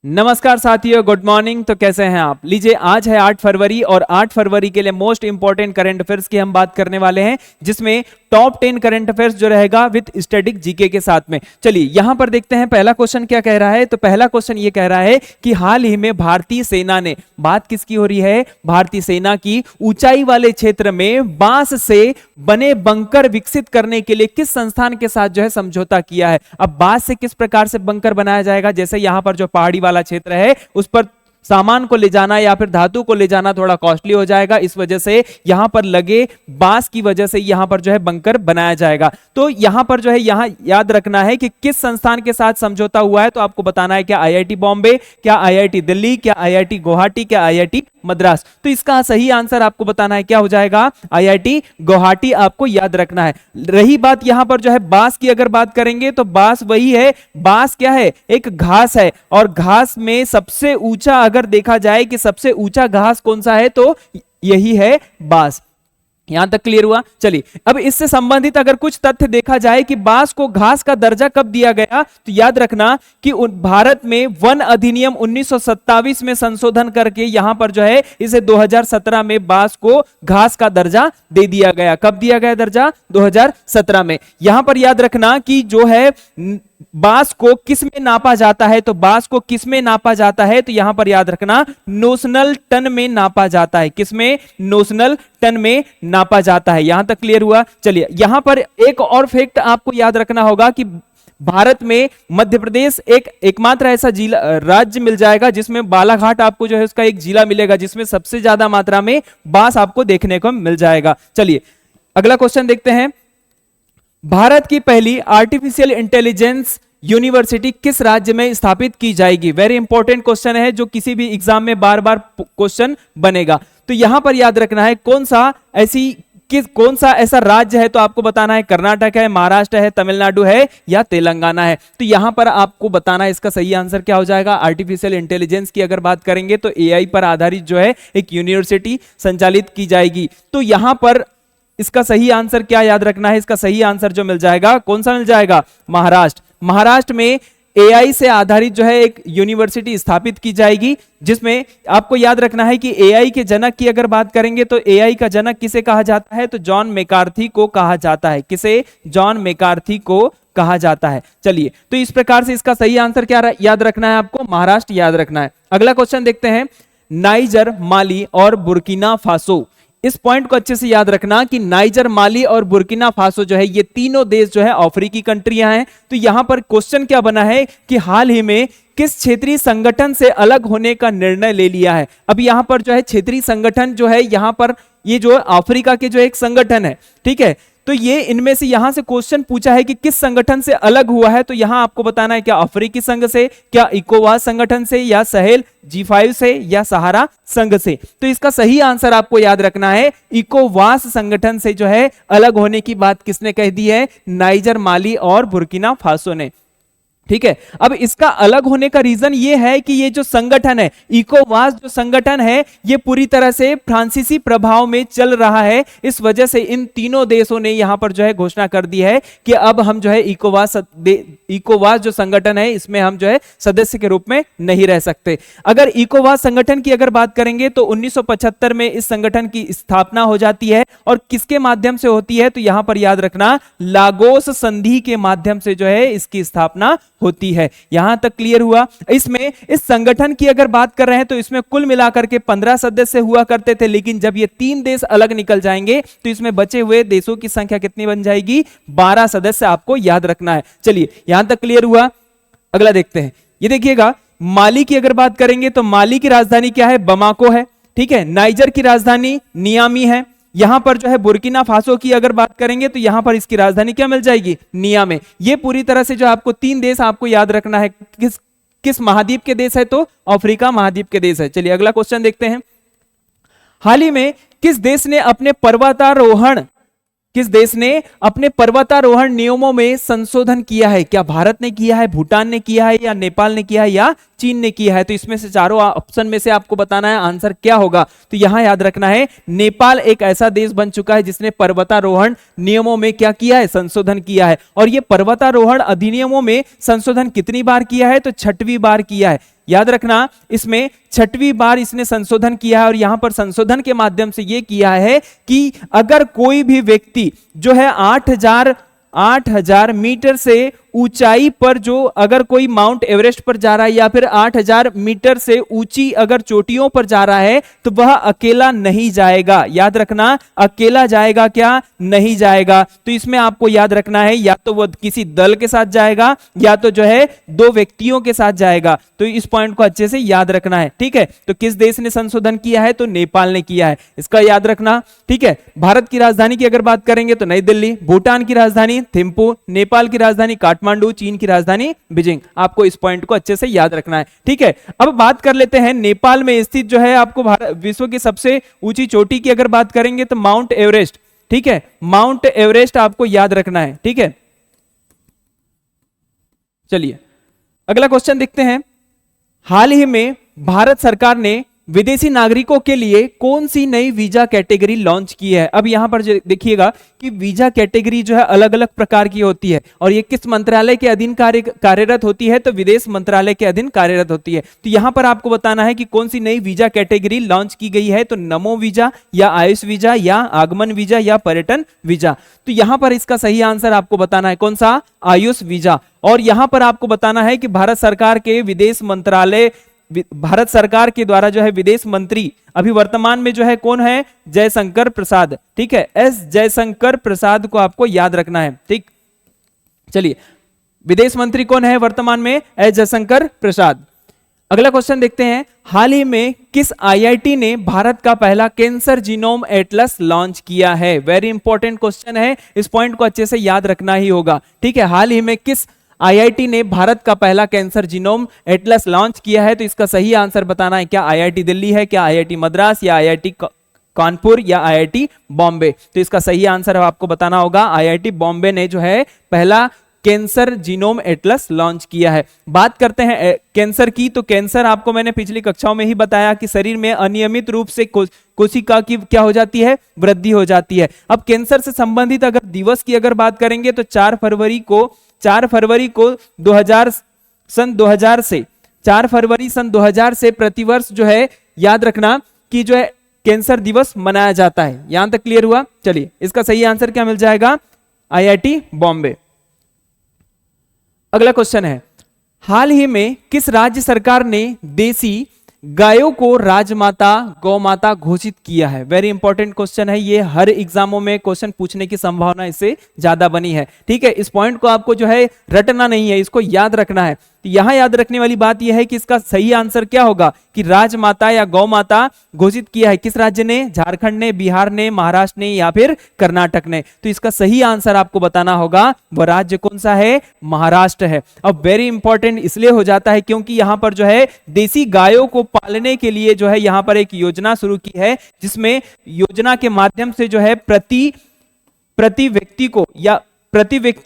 नमस्कार साथियों, good morning. तो कैसे हैं आप? लीजिए, आज है 8 फरवरी और 8 फरवरी के लिए मोस्ट इंपॉर्टेंट करंट अफेयर्स की हम बात करने वाले हैं, जिसमें टॉप 10 करंट अफेयर्स जो रहेगा विद स्टैटिक जीके के साथ में। चलिए यहां पर देखते हैं पहला क्वेश्चन क्या कह रहा है। तो पहला क्वेश्चन ये कह रहा है कि हाल ही में भारतीय सेना ने, बात किसकी हो रही है? भारतीय सेना की, ऊंचाई वाले क्षेत्र में बांस से बने बंकर विकसित करने के लिए किस संस्थान के साथ जो है समझौता किया है। अब बांस से किस प्रकार से बंकर बनाया जाएगा? जैसे यहां पर जो पहाड़ी वाला क्षेत्र है उस पर सामान को ले जाना या फिर धातु को ले जाना थोड़ा कॉस्टली हो जाएगा, इस वजह से यहां पर लगे बांस की वजह से यहां पर जो है बंकर बनाया जाएगा। तो यहां पर जो है यहां याद रखना है कि किस संस्थान के साथ समझौता हुआ है। तो आपको बताना है क्या आईआईटी बॉम्बे, क्या आईआईटी दिल्ली, क्या आईआईटी गुवाहाटी, क्या आईआईटी मद्रास। तो इसका सही आंसर आपको बताना है क्या हो जाएगा? आईआईटी गुवाहाटी आपको याद रखना है। रही बात यहां पर जो है बांस की, अगर बात करेंगे तो बांस वही है। बांस क्या है? एक घास है, और घास में सबसे ऊंचा, अगर देखा जाए कि सबसे ऊंचा घास कौन सा है तो यही है बांस। यहां तक क्लियर हुआ? चलिए, अब इससे संबंधित अगर कुछ तथ्य देखा जाए कि बांस को घास का दर्जा कब दिया गया, तो याद रखना कि भारत में वन अधिनियम 1927 में संशोधन करके यहां पर जो है इसे 2017 में बांस को घास का दर्जा दे दिया गया। कब दिया गया दर्जा? 2017 में। यहां पर याद रखना कि जो है बांस को किस में नापा जाता है, तो बांस को किस में नापा जाता है? तो यहां पर याद रखना नोशनल टन में नापा जाता है। किस में? नोशनल टन में नापा जाता है। यहां तक क्लियर हुआ? चलिए, यहां पर एक और फैक्ट आपको याद रखना होगा कि भारत में मध्य प्रदेश एकमात्र ऐसा जिला राज्य मिल जाएगा जिसमें बालाघाट आपको जो है उसका एक जिला मिलेगा जिसमें सबसे ज्यादा मात्रा में बांस आपको देखने को मिल जाएगा। चलिए अगला क्वेश्चन देखते हैं। भारत की पहली आर्टिफिशियल इंटेलिजेंस यूनिवर्सिटी किस राज्य में स्थापित की जाएगी? वेरी इंपॉर्टेंट क्वेश्चन है जो किसी भी एग्जाम में बार बार क्वेश्चन बनेगा। तो यहां पर याद रखना है कौन सा ऐसा राज्य है। तो आपको बताना है कर्नाटक है, महाराष्ट्र है, तमिलनाडु है या तेलंगाना है। तो यहां पर आपको बताना है इसका सही आंसर क्या हो जाएगा। आर्टिफिशियल इंटेलिजेंस की अगर बात करेंगे तो एआई पर आधारित जो है एक यूनिवर्सिटी संचालित की जाएगी। तो यहां पर इसका सही आंसर क्या याद रखना है? इसका सही आंसर जो मिल जाएगा, कौन सा मिल जाएगा? महाराष्ट्र। महाराष्ट्र में एआई से आधारित जो है एक यूनिवर्सिटी स्थापित की जाएगी, जिसमें आपको याद रखना है कि एआई के जनक की अगर बात करेंगे तो एआई का जनक किसे कहा जाता है? तो जॉन मैकार्थी को कहा जाता है। किसे? जॉन मैकार्थी को कहा जाता है। चलिए, तो इस प्रकार से इसका सही आंसर क्या याद रखना है आपको? महाराष्ट्र याद रखना है। अगला क्वेश्चन देखते हैं। नाइजर, माली और बुर्किना फासो, इस पॉइंट को अच्छे से याद रखना कि नाइजर, माली और बुर्किना फासो जो है ये तीनों देश जो है अफ्रीकी कंट्रियां हैं। तो यहां पर क्वेश्चन क्या बना है कि हाल ही में किस क्षेत्रीय संगठन से अलग होने का निर्णय ले लिया है। अब यहां पर जो है क्षेत्रीय संगठन जो है, यहां पर ये जो अफ्रीका के जो एक संगठन है, ठीक है, तो ये इनमें से यहां से क्वेश्चन पूछा है कि किस संगठन से अलग हुआ है। तो यहां आपको बताना है क्या अफ्रीकी संघ से, क्या इकोवास संगठन से, या सहेल G5 से, या सहारा संघ से। तो इसका सही आंसर आपको याद रखना है इकोवास संगठन से जो है अलग होने की बात किसने कह दी है? नाइजर, माली और बुर्किना फासो ने। ठीक है, अब इसका अलग होने का रीजन ये है कि ये जो संगठन है, इकोवास जो संगठन है, ये पूरी तरह से फ्रांसीसी प्रभाव में चल रहा है। इस वजह से इन तीनों देशों ने यहां पर जो है घोषणा कर दी है कि अब हम जो है इकोवास जो संगठन है इसमें हम जो है सदस्य के रूप में नहीं रह सकते। अगर इकोवास संगठन की अगर बात करेंगे तो 1975 में इस संगठन की स्थापना हो जाती है, और किसके माध्यम से होती है? तो यहां पर याद रखना लागोस संधि के माध्यम से जो है इसकी स्थापना होती है। यहां तक क्लियर हुआ? इसमें इस संगठन की अगर बात कर रहे हैं तो इसमें कुल मिलाकर के 15 सदस्य हुआ करते थे, लेकिन जब ये 3 देश अलग निकल जाएंगे तो इसमें बचे हुए देशों की संख्या कितनी बन जाएगी? 12 सदस्य आपको याद रखना है। चलिए, यहां तक क्लियर हुआ? अगला देखते हैं। ये देखिएगा, माली की अगर बात करेंगे तो माली की राजधानी क्या है? बमाको है। ठीक है, नाइजर की राजधानी नियामी है। यहां पर जो है बुर्किना फासो की अगर बात करेंगे तो यहां पर इसकी राजधानी क्या मिल जाएगी? नियामे। ये पूरी तरह से जो आपको 3 देश आपको याद रखना है। किस महाद्वीप के देश है? तो अफ्रीका महाद्वीप के देश है। चलिए अगला क्वेश्चन देखते हैं। हाल ही में किस देश ने अपने पर्वतारोहण नियमों में संशोधन किया है? क्या भारत ने किया है, भूटान ने किया है, या नेपाल ने किया है, या चीन ने किया है? तो इसमें से चारों ऑप्शन में से आपको बताना है आंसर क्या होगा। तो यहां याद रखना है नेपाल एक ऐसा देश बन चुका है जिसने पर्वतारोहण नियमों में क्या किया है? संशोधन किया है। और यह पर्वतारोहण अधिनियमों में संशोधन कितनी बार किया है? तो 6वीं बार किया है। याद रखना इसमें 6वीं बार इसने संशोधन किया है और यहां पर संशोधन के माध्यम से यह किया है कि अगर कोई भी व्यक्ति जो है 8,000 मीटर से ऊंचाई पर जो अगर कोई माउंट एवरेस्ट पर जा रहा है या फिर 8,000 मीटर से ऊंची अगर चोटियों पर जा रहा है तो वह अकेला नहीं जाएगा। याद रखना अकेला जाएगा क्या, नहीं जाएगा। तो इसमें आपको याद रखना है या तो वह किसी दल के साथ जाएगा या तो जो है 2 व्यक्तियों के साथ जाएगा। तो इस पॉइंट को अच्छे से याद रखना है, ठीक है। तो किस देश ने संशोधन किया है, तो नेपाल ने किया है, इसका याद रखना, ठीक है। भारत की राजधानी की अगर बात करेंगे तो नई दिल्ली, भूटान की राजधानी थिम्पू, नेपाल की राजधानी काठमांडू, चीन की राजधानी बीजिंग। आपको इस पॉइंट को अच्छे से याद रखना है, ठीक है। अब बात कर लेते हैं नेपाल में स्थित जो है आपको विश्व की सबसे ऊंची चोटी की अगर बात करेंगे तो माउंट एवरेस्ट, ठीक है। माउंट एवरेस्ट आपको याद रखना है, ठीक है। चलिए अगला क्वेश्चन देखते हैं। हाल ही में भारत सरकार ने विदेशी नागरिकों के लिए कौन सी नई वीजा कैटेगरी लॉन्च की है। अब यहां पर देखिएगा कि वीजा कैटेगरी जो है अलग अलग प्रकार की होती है और ये किस मंत्रालय के अधीन कार्यरत होती है, तो विदेश मंत्रालय के अधीन कार्यरत होती है। तो यहां पर आपको बताना है कि कौन सी नई वीजा कैटेगरी लॉन्च की गई है, तो नमो वीजा या आयुष वीजा या आगमन वीजा या पर्यटन वीजा। तो यहां पर इसका सही आंसर आपको बताना है, कौन सा, आयुष वीजा। और यहां पर आपको बताना है कि भारत सरकार के विदेश मंत्रालय, भारत सरकार के द्वारा जो है विदेश मंत्री अभी वर्तमान में जो है कौन है, जयशंकर प्रसाद, ठीक है। एस जयशंकर प्रसाद को आपको याद रखना है, ठीक। चलिए विदेश मंत्री कौन है वर्तमान में, एस जयशंकर प्रसाद। अगला क्वेश्चन देखते हैं। हाल ही में किस आईआईटी ने भारत का पहला कैंसर जीनोम एटलस लॉन्च किया है। वेरी इंपॉर्टेंट क्वेश्चन है, इस पॉइंट को अच्छे से याद रखना ही होगा, ठीक है। हाल ही में किस आईआईटी ने भारत का पहला कैंसर जीनोम एटलस लॉन्च किया है, तो इसका सही आंसर बताना है। क्या आईआईटी दिल्ली है, क्या आईआईटी मद्रास या आईआईटी कानपुर या आईआईटी बॉम्बे। तो इसका सही आंसर आपको बताना होगा, आईआईटी बॉम्बे ने जो है पहला कैंसर जीनोम एटलस लॉन्च किया है। बात करते हैं कैंसर की, तो कैंसर आपको मैंने पिछली कक्षाओं में ही बताया कि शरीर में अनियमित रूप से कोशिका की क्या हो जाती है, वृद्धि हो जाती है। अब कैंसर से संबंधित अगर दिवस की अगर बात करेंगे तो 4 फरवरी को 2000 सन 2000 से प्रतिवर्ष जो है याद रखना कि जो है कैंसर दिवस मनाया जाता है। यहां तक क्लियर हुआ। चलिए इसका सही आंसर क्या मिल जाएगा, आईआईटी बॉम्बे। अगला क्वेश्चन है, हाल ही में किस राज्य सरकार ने देसी गायों को राजमाता गौमाता घोषित किया है। वेरी इंपॉर्टेंट क्वेश्चन है, ये हर एग्जामों में क्वेश्चन पूछने की संभावना इससे ज्यादा बनी है, ठीक है। इस पॉइंट को आपको जो है रटना नहीं है, इसको याद रखना है। तो यहां याद रखने वाली बात यह है कि इसका सही आंसर क्या होगा कि राजमाता या गौमाता घोषित किया है किस राज्य ने, झारखंड ने, बिहार ने, महाराष्ट्र ने या फिर कर्नाटक ने। तो इसका सही आंसर आपको बताना होगा, वह राज्य कौन सा है, महाराष्ट्र है। अब वेरी इंपॉर्टेंट इसलिए हो जाता है क्योंकि यहां पर जो है देसी गायों को पालने के लिए जो है यहां पर एक योजना शुरू की है, जिसमें योजना के माध्यम से जो है प्रति व्यक्ति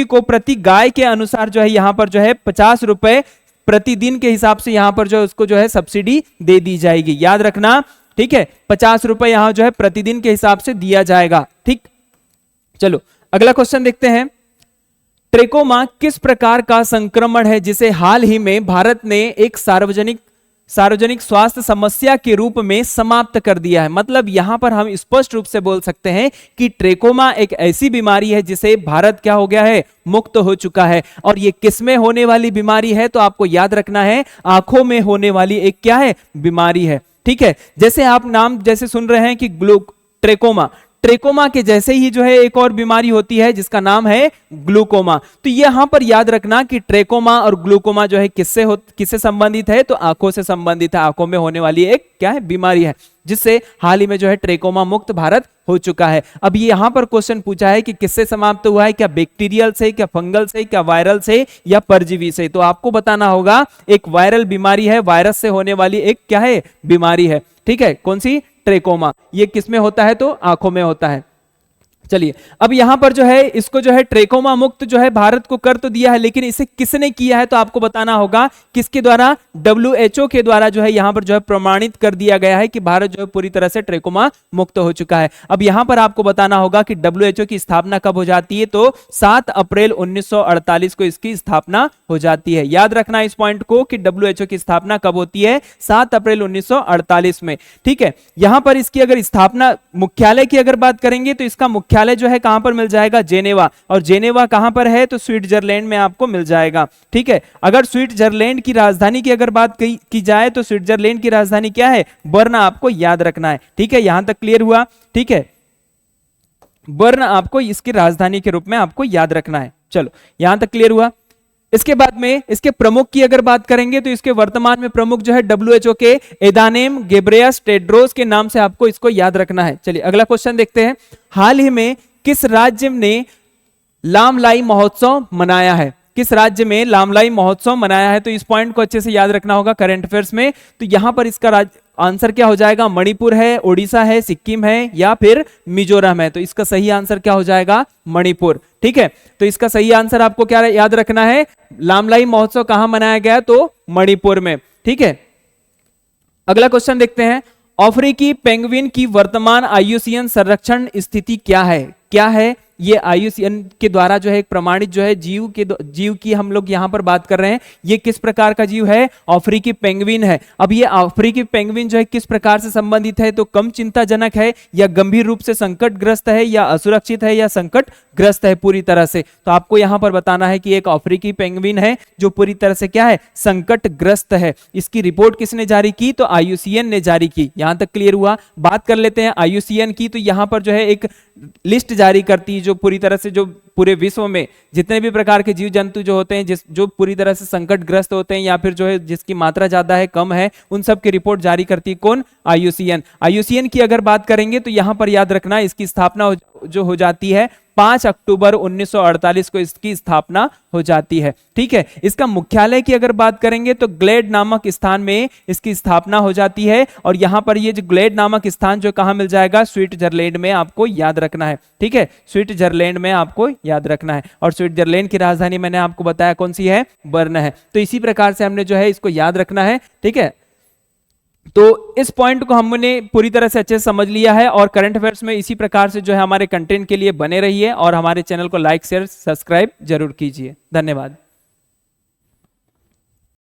को प्रति गाय के अनुसार जो है यहां पर जो है 50 रुपए प्रतिदिन के हिसाब से यहां पर जो है उसको जो है सब्सिडी दे दी जाएगी। याद रखना, ठीक है, 50 रुपए यहां जो है प्रतिदिन के हिसाब से दिया जाएगा, ठीक। चलो अगला क्वेश्चन देखते हैं। ट्रेकोमा किस प्रकार का संक्रमण है जिसे हाल ही में भारत ने एक सार्वजनिक स्वास्थ्य समस्या के रूप में समाप्त कर दिया है। मतलब यहां पर हम स्पष्ट रूप से बोल सकते हैं कि ट्रेकोमा एक ऐसी बीमारी है जिसे भारत क्या हो गया है, मुक्त हो चुका है। और ये किसमें होने वाली बीमारी है, तो आपको याद रखना है आंखों में होने वाली एक क्या है, बीमारी है, ठीक है। जैसे आप नाम जैसे सुन रहे हैं कि ट्रेकोमा के जैसे ही जो है एक और बीमारी होती है जिसका नाम है ग्लूकोमा। तो यहां पर याद रखना कि ट्रेकोमा और ग्लूकोमा जो है किससे संबंधित है, तो आंखों से संबंधित है। आंखों में होने वाली एक क्या है, बीमारी है, जिससे हाल ही में जो है ट्रेकोमा मुक्त भारत हो चुका है। अब ये यहां पर क्वेश्चन पूछा है कि किससे समाप्त हुआ है, क्या बैक्टीरियल से, क्या फंगल से, क्या वायरल से या परजीवी से। तो आपको बताना होगा एक वायरल बीमारी है, वायरस से होने वाली एक क्या है, बीमारी है, ठीक है। कौन सी, ट्रेकोमा। ये किसमें होता है, तो आंखों में होता है। चलिए अब यहां पर जो है इसको जो है ट्रेकोमा मुक्त जो है भारत को कर तो दिया है, लेकिन इसे किसने किया है तो आपको बताना होगा किसके द्वारा, WHO के द्वारा जो है यहां पर जो है प्रमाणित कर दिया गया है कि भारत जो है पूरी तरह से ट्रेकोमा मुक्त हो चुका है। अब यहां पर आपको बताना होगा कि WHO की स्थापना कब हो जाती है, तो 7 अप्रैल 1948 को इसकी स्थापना हो जाती है। याद रखना इस पॉइंट को कि WHO की स्थापना कब होती है, 7 अप्रैल 1948 में। ठीक है, यहां पर इसकी अगर स्थापना मुख्यालय की अगर बात करेंगे तो इसका मुख्यालय जो है कहां पर मिल जाएगा, जेनेवा। और जेनेवा कहां पर है, तो स्विट्जरलैंड में आपको मिल जाएगा। ठीक है, अगर स्विट्जरलैंड की राजधानी की अगर बात की जाए तो स्विट्जरलैंड की राजधानी क्या है, बर्न, आपको याद रखना है। ठीक है, यहां तक क्लियर हुआ। ठीक है, बर्न आपको इसकी राजधानी के रूप में आपको याद रखना है। चलो यहां तक क्लियर हुआ। इसके बाद में इसके प्रमुख की अगर बात करेंगे तो इसके वर्तमान में प्रमुख जो है WHO के एदानेम गेब्रेयस टेड्रोस के नाम से आपको इसको याद रखना है। चलिए अगला क्वेश्चन देखते हैं। हाल ही में किस राज्य ने लामलाई महोत्सव मनाया है, किस राज्य में लामलाई महोत्सव मनाया है, तो इस पॉइंट को अच्छे से याद रखना होगा करंट अफेयर्स में। तो यहां पर इसका आंसर क्या हो जाएगा, मणिपुर है, ओडिशा है, सिक्किम है या फिर मिजोरम है। तो इसका सही आंसर क्या हो जाएगा, मणिपुर। ठीक है, तो इसका सही आंसर आपको क्या याद रखना है, लामलाई महोत्सव कहां मनाया गया, तो मणिपुर में। ठीक है, अगला क्वेश्चन देखते हैं। अफ्रीकी पेंगुइन की वर्तमान IUCN संरक्षण स्थिति क्या है, क्या है ये IUCN के द्वारा जो है एक प्रमाणित जो है जीव की हम लोग यहां पर बात कर रहे हैं। ये किस प्रकार का जीव है, अफ्रीकी पेंगुइन है। अब ये अफ्रीकी पेंगुइन जो है किस प्रकार से संबंधित है, तो कम चिंताजनक है या गंभीर रूप से संकटग्रस्त है या असुरक्षित है या संकटग्रस्त है पूरी तरह से। तो आपको यहां पर बताना है कि एक अफ्रीकी पेंगुइन है जो पूरी तरह से क्या है, संकटग्रस्त है। इसकी रिपोर्ट किसने जारी की, तो IUCN ने जारी की। यहां तक क्लियर हुआ। बात कर लेते हैं IUCN की, तो यहां पर जो है एक लिस्ट जारी करती है जो पूरी तरह से जो पूरे विश्व में जितने भी प्रकार के जीव जंतु जो होते हैं जो पूरी तरह से संकटग्रस्त होते हैं या फिर जो है जिसकी मात्रा ज्यादा है कम है, उन सब की रिपोर्ट जारी करती है कौन, IUCN। IUCN की अगर बात करेंगे तो यहां पर याद रखना इसकी स्थापना जो हो जाती है 5 अक्टूबर 1948 को इसकी स्थापना हो जाती है। ठीक है, इसका मुख्यालय की अगर बात करेंगे तो ग्लेड नामक स्थान में इसकी स्थापना हो जाती है। और यहां पर ये जो ग्लेड नामक स्थान जो कहां मिल जाएगा, स्विट्जरलैंड में आपको याद रखना है। ठीक है, स्विट्जरलैंड में आपको याद रखना है। और स्विट्जरलैंड की राजधानी मैंने आपको बताया कौन सी है, बर्न है। तो इसी प्रकार से हमने जो है इसको याद रखना है। ठीक है, तो इस पॉइंट को हमने पूरी तरह से अच्छे से समझ लिया है। और करंट अफेयर्स में इसी प्रकार से जो है हमारे कंटेंट के लिए बने रहिए और हमारे चैनल को लाइक शेयर सब्सक्राइब जरूर कीजिए। धन्यवाद।